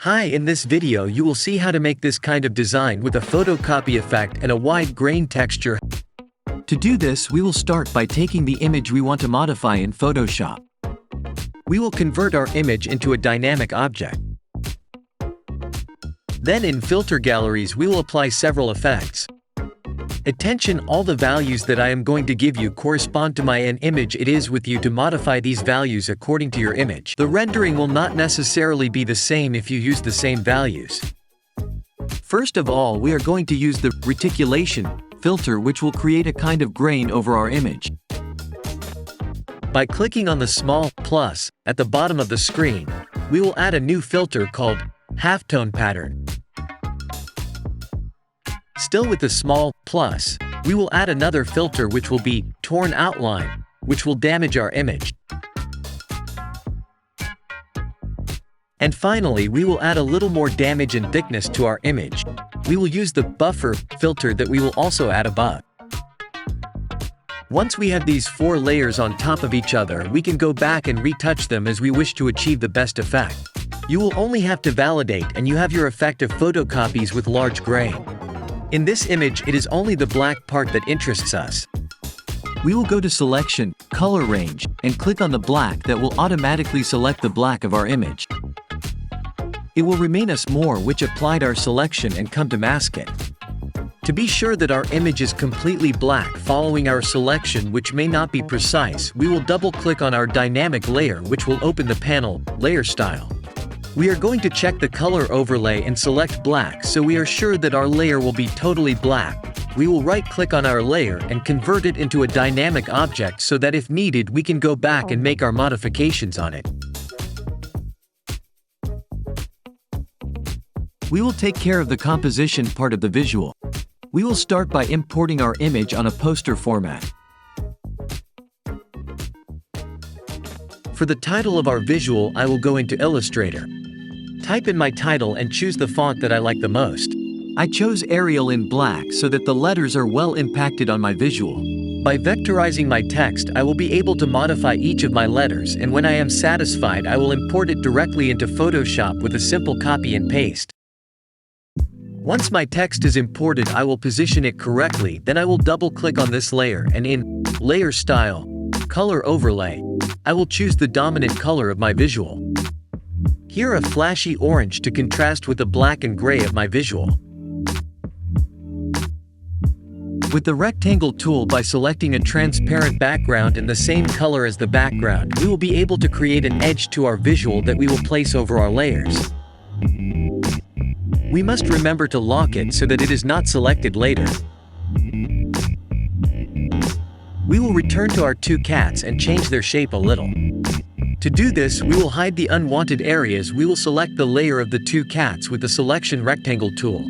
Hi, in this video you will see how to make this kind of design with a photocopy effect and a wide grain texture. To do this, we will start by taking the image we want to modify in Photoshop. We will convert our image into a dynamic object. Then in filter galleries we will apply several effects. Attention, all the values that I am going to give you correspond to my image. It is with you to modify these values according to your image. The rendering will not necessarily be the same if you use the same values. First of all, we are going to use the reticulation filter, which will create a kind of grain over our image. By clicking on the small plus at the bottom of the screen, we will add a new filter called halftone pattern. Still with the small plus, we will add another filter which will be torn outline, which will damage our image. And finally, we will add a little more damage and thickness to our image. We will use the buffer filter that we will also add above. Once we have these 4 layers on top of each other, we can go back and retouch them as we wish to achieve the best effect. You will only have to validate and you have your effect of photocopies with large grain. In this image, it is only the black part that interests us. We will go to Selection, Color Range, and click on the black that will automatically select the black of our image. It will remain us more which applied our selection and come to mask it. To be sure that our image is completely black following our selection, which may not be precise, we will double-click on our dynamic layer, which will open the panel, Layer Style. We are going to check the color overlay and select black so we are sure that our layer will be totally black. We will right-click on our layer and convert it into a dynamic object so that if needed we can go back and make our modifications on it. We will take care of the composition part of the visual. We will start by importing our image on a poster format. For the title of our visual, I will go into Illustrator. Type in my title and choose the font that I like the most. I chose Arial in black so that the letters are well impacted on my visual. By vectorizing my text, I will be able to modify each of my letters, and when I am satisfied, I will import it directly into Photoshop with a simple copy and paste. Once my text is imported, I will position it correctly, then I will double-click on this layer and in Layer Style, Color Overlay, I will choose the dominant color of my visual. Here a flashy orange to contrast with the black and gray of my visual. With the rectangle tool, by selecting a transparent background in the same color as the background, we will be able to create an edge to our visual that we will place over our layers. We must remember to lock it so that it is not selected later. We will return to our 2 cats and change their shape a little. To do this, we will hide the unwanted areas. We will select the layer of the 2 cats with the Selection Rectangle tool.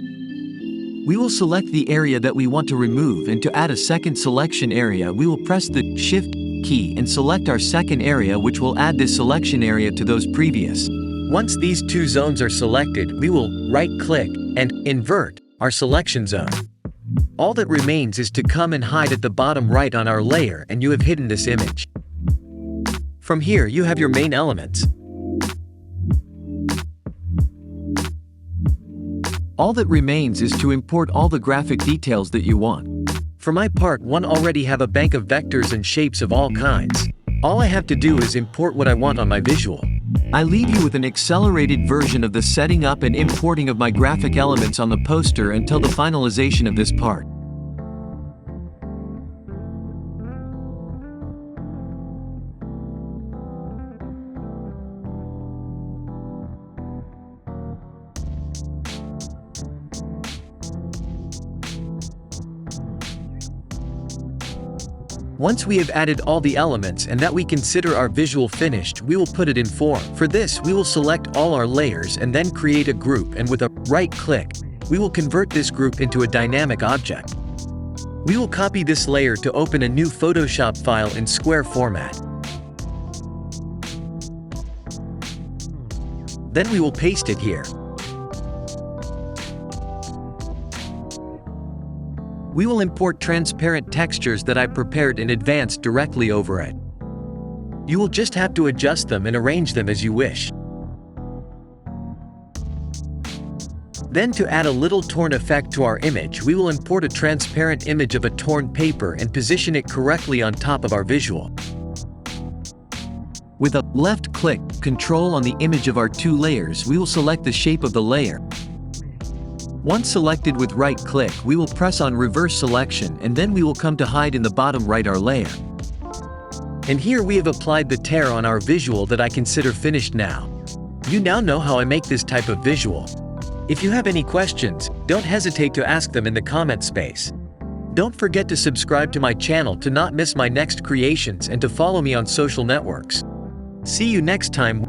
We will select the area that we want to remove, and to add a second selection area, we will press the Shift key and select our second area, which will add this selection area to those previous. Once these 2 zones are selected, we will right-click and invert our selection zone. All that remains is to come and hide at the bottom right on our layer, and you have hidden this image. From here you have your main elements. All that remains is to import all the graphic details that you want. For my part, one already have a bank of vectors and shapes of all kinds. All I have to do is import what I want on my visual. I leave you with an accelerated version of the setting up and importing of my graphic elements on the poster until the finalization of this part. Once we have added all the elements and that we consider our visual finished, we will put it in form. For this, we will select all our layers and then create a group, and with a right-click, we will convert this group into a dynamic object. We will copy this layer to open a new Photoshop file in square format. Then we will paste it here. We will import transparent textures that I prepared in advance directly over it. You will just have to adjust them and arrange them as you wish. Then to add a little torn effect to our image, we will import a transparent image of a torn paper and position it correctly on top of our visual. With a left-click control on the image of our two layers, we will select the shape of the layer. Once selected with right-click, we will press on reverse selection, and then we will come to hide in the bottom right our layer. And here we have applied the tear on our visual that I consider finished now. You now know how I make this type of visual. If you have any questions, don't hesitate to ask them in the comment space. Don't forget to subscribe to my channel to not miss my next creations and to follow me on social networks. See you next time.